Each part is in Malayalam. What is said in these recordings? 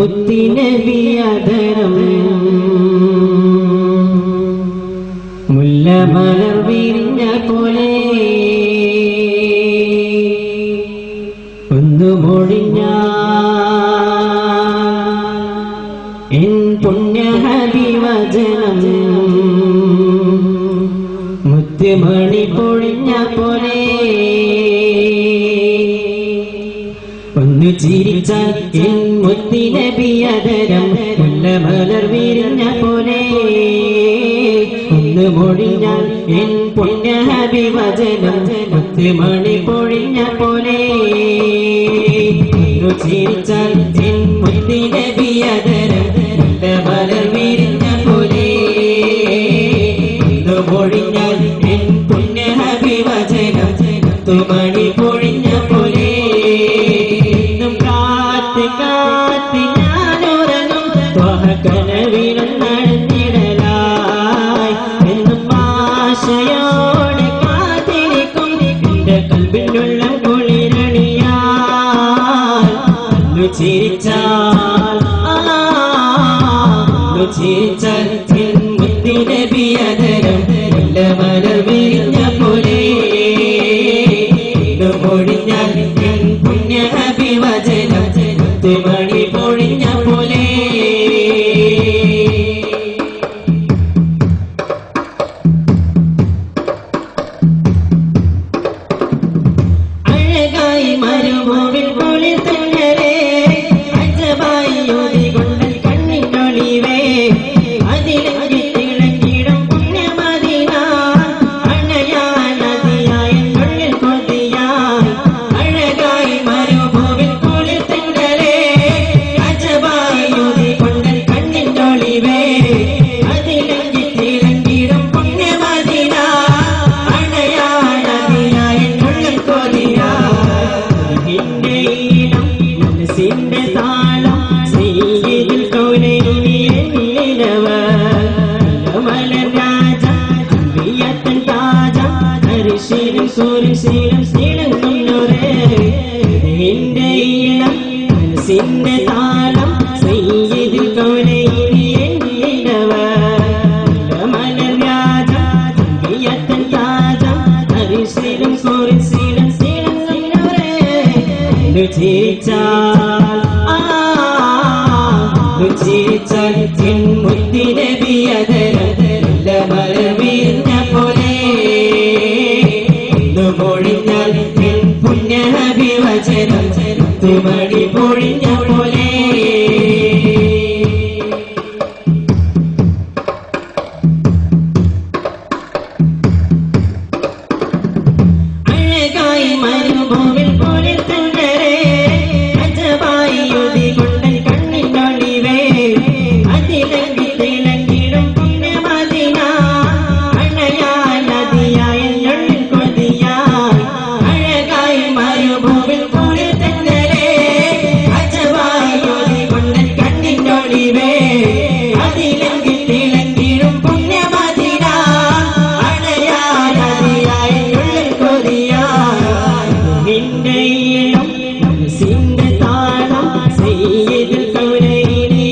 മുത്തിനബിയദരം മുല്ലമലർ വിരിഞ്ഞ പോലെ ഒന്നു മൊഴിഞ്ഞ എൻ പുണ്യഹബിവചനം മുത്തുമണി പൊഴിഞ്ഞ പോലെ ഒന്ന് ചിരിച്ചാൽ എൻ മുത്തിനബിയദരം മുല്ലമലർ വിരിഞ്ഞ പോലെ ഒന്ന് മൊഴിഞ്ഞാൽ എൻ പുണ്യഹബിവചനം മുത്തുമണി പൊഴിഞ്ഞ പോലെ ഒന്ന് ചിരിച്ചാൽ എൻ മുത്തിനബിയദരം മുല്ലമലർ വിരിഞ്ഞ പോലെ ഒന്ന് മൊഴിഞ്ഞാൽ എൻ പുണ്യഹബിവചനം മുത്തുമണി പൊഴിഞ്ഞ പോലെ കനവിലും നടന്നിടലായി എന്നും ആശയോടെ കാത്തിരിക്കും എന്റെ കൽബിനുള്ള കുളിരണിയാൽ ചിരിച്ചാൽ മുത്തിനബിയദരം മുല്ലമലർ വിരിഞ്ഞ പോലെ പൊഴിഞ്ഞാൽ പുണ്യഹബിവചനം മുത്തുമണി പൊഴിഞ്ഞ പോലെ മരുഭൂവിൽ കുളിർത്തങ്ങളെ അജബായി യോതികൊണ്ടൽ കണ്ണിനൊളിവേ അതിലങ്ങി തിളങ്ങിടും പുണ്യമദീന അണയാൻ നദിയായ ഉള്ളിൽ കൊതിയായി അഴകായി മരുഭൂവിൽ കുളിർത്തങ്ങളെ അജബായി യോതികൊണ്ടൽ കണ്ണിനൊളിവേ അതിലങ്ങി തിളങ്ങിടും പുണ്യമദീന അണയാൻ നദിയായ ഉള്ളിൽ കൊതിയായി മനസ്സിന്റെ താളം സയ്യിദുൽ കൗനൈനി മലർ രാജ അമ്പിയത്തൻ താജ അരിശിലും സൂര്യശീലം തിളങ്ങും നൂറേ എന്റെ ഈണം മനസ്സിന്റെ താളം സയ്യിദുൽ കൗനൈനി മലർ രാജ അമ്പിയത്തൻ താജ അരിശിലും സൂര്യശീലം തിളങ്ങും നൂറേ ചിരിച്ചാൽ മുത്തിനബിയദരം മുല്ലമലർ വിരിഞ്ഞ പോലെ മൊഴിഞ്ഞാൽ പുണ്യഹബിവചനം മുത്തുമണി പൊഴിഞ്ഞ പോലെ അഴകായി മരുഭൂവിൽ കുളിർത്തങ്ങളെ അജബായി യോതികൊണ്ടൽ കണ്ണിനൊളിവേ അതിലങ്ങി തിളങ്ങിടും പുണ്യമദീന അണയാൻ നദിയായ ഉള്ളിൽ കൊതിയായി അഴകായി മരുഭൂവിൽ കുളിർത്തങ്ങളെ അജബായി യോതികൊണ്ടൽ കണ്ണിനൊളിവേ അതിലങ്ങി തിളങ്ങിടും പുണ്യമദീന അണയാൻ നദിയായ ഉള്ളിൽ കൊതിയായി നിന്റെ ഈണം മനസ്സിന്റെ താളം സയ്യിദുൽ കൗനൈനി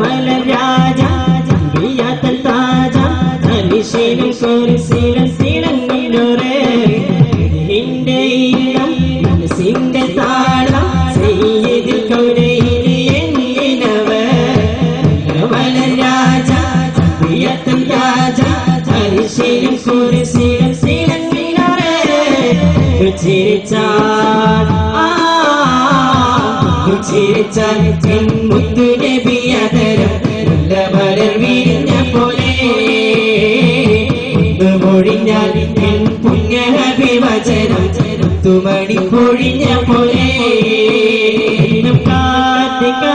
മലർ രാജ അമ്പിയത്തൻ താജ അരിശിലും സൂര്യശീലം തിളങ്ങും നൂറേ നിന്റെ ഈണം മനസ്സിന്റെ താളം സയ്യിദുൽ കൗനൈനി മലർ രാജ അമ്പിയത്തൻ താജ അരിശിലും സൂര്യശീലം തിളങ്ങും നൂറേ ചിരിച്ചാൽ മുത്തുനബിയദരം മുല്ലമലർ വിരിഞ്ഞ പോലെ മൊഴിഞ്ഞാൽ പുണ്യഹബിവചനം മുത്തുമണി പൊഴിഞ്ഞ പോലെ കാത്തിക്കാ